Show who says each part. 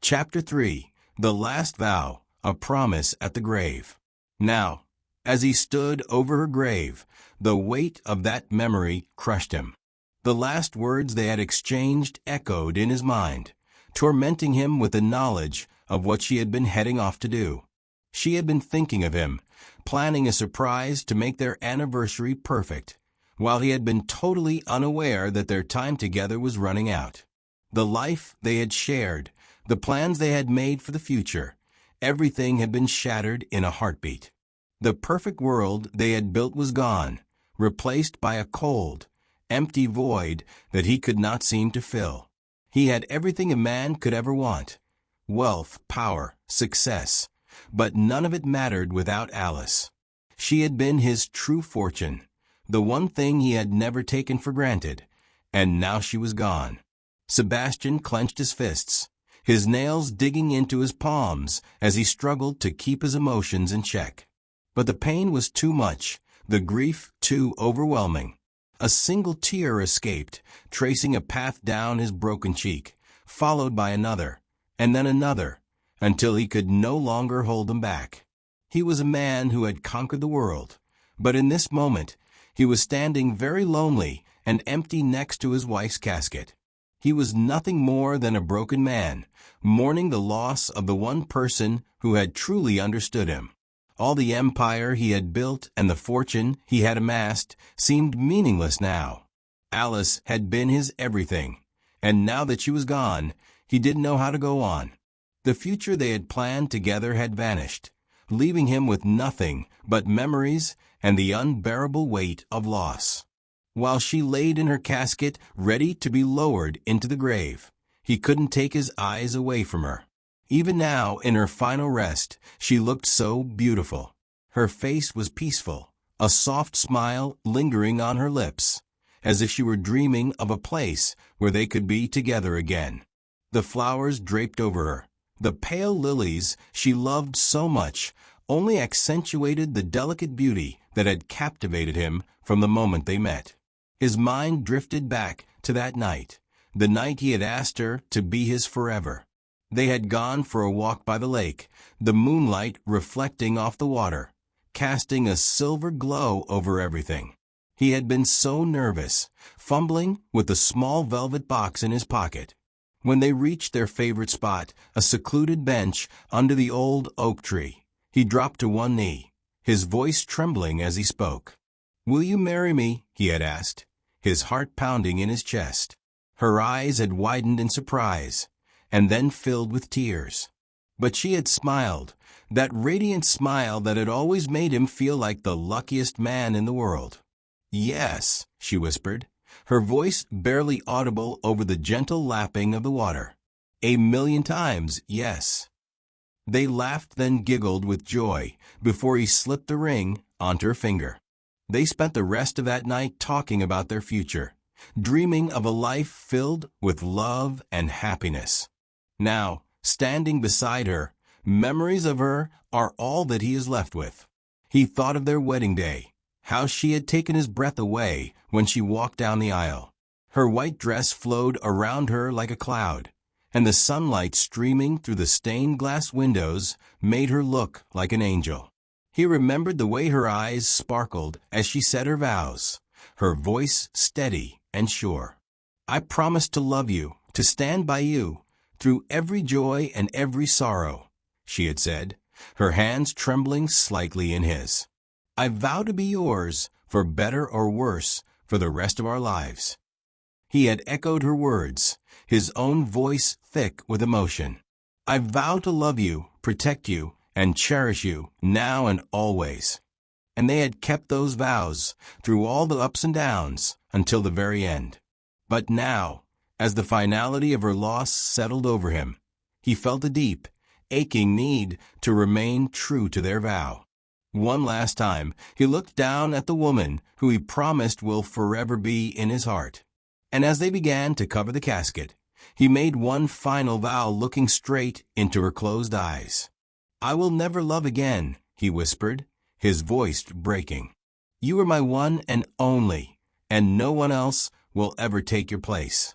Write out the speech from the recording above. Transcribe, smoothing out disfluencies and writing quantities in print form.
Speaker 1: Chapter 3. The Last Vow, a Promise at the Grave. Now, as he stood over her grave, the weight of that memory crushed him. The last words they had exchanged echoed in his mind, tormenting him with the knowledge of what she had been heading off to do. She had been thinking of him, planning a surprise to make their anniversary perfect, while he had been totally unaware that their time together was running out. The life they had shared, the plans they had made for the future, everything had been shattered in a heartbeat. The perfect world they had built was gone, replaced by a cold, empty void that he could not seem to fill. He had everything a man could ever want: wealth, power, success, but none of it mattered without Alice. She had been his true fortune, the one thing he had never taken for granted, and now she was gone. Sebastian clenched his fists, his nails digging into his palms as he struggled to keep his emotions in check. But the pain was too much, the grief too overwhelming. A single tear escaped, tracing a path down his broken cheek, followed by another, and then another, until he could no longer hold them back. He was a man who had conquered the world, but in this moment he was standing very lonely and empty next to his wife's casket. He was nothing more than a broken man, mourning the loss of the one person who had truly understood him. All the empire he had built and the fortune he had amassed seemed meaningless now. Alice had been his everything, and now that she was gone, he didn't know how to go on. The future they had planned together had vanished, leaving him with nothing but memories and the unbearable weight of loss. While she laid in her casket, ready to be lowered into the grave, he couldn't take his eyes away from her. Even now, in her final rest, she looked so beautiful. Her face was peaceful, a soft smile lingering on her lips, as if she were dreaming of a place where they could be together again. The flowers draped over her, the pale lilies she loved so much, only accentuated the delicate beauty that had captivated him from the moment they met. His mind drifted back to that night, the night he had asked her to be his forever. They had gone for a walk by the lake, the moonlight reflecting off the water, casting a silver glow over everything. He had been so nervous, fumbling with the small velvet box in his pocket. When they reached their favorite spot, a secluded bench under the old oak tree, he dropped to one knee, his voice trembling as he spoke. "Will you marry me?" he had asked, his heart pounding in his chest. Her eyes had widened in surprise, and then filled with tears. But she had smiled, that radiant smile that had always made him feel like the luckiest man in the world. "Yes," she whispered, her voice barely audible over the gentle lapping of the water. "A million times, yes." They laughed, then giggled with joy before he slipped the ring onto her finger. They spent the rest of that night talking about their future, dreaming of a life filled with love and happiness. Now, standing beside her, memories of her are all that he is left with. He thought of their wedding day, how she had taken his breath away when she walked down the aisle. Her white dress flowed around her like a cloud, and the sunlight streaming through the stained glass windows made her look like an angel. He remembered the way her eyes sparkled as she said her vows, her voice steady and sure. "I promise to love you, to stand by you, through every joy and every sorrow," she had said, her hands trembling slightly in his. "I vow to be yours, for better or worse, for the rest of our lives." He had echoed her words, his own voice thick with emotion. "I vow to love you, protect you, and cherish you, now and always." And they had kept those vows through all the ups and downs until the very end. But now, as the finality of her loss settled over him, he felt a deep, aching need to remain true to their vow. One last time, he looked down at the woman who he promised will forever be in his heart. And as they began to cover the casket, he made one final vow, looking straight into her closed eyes. "I will never love again," he whispered, his voice breaking. "You are my one and only, and no one else will ever take your place."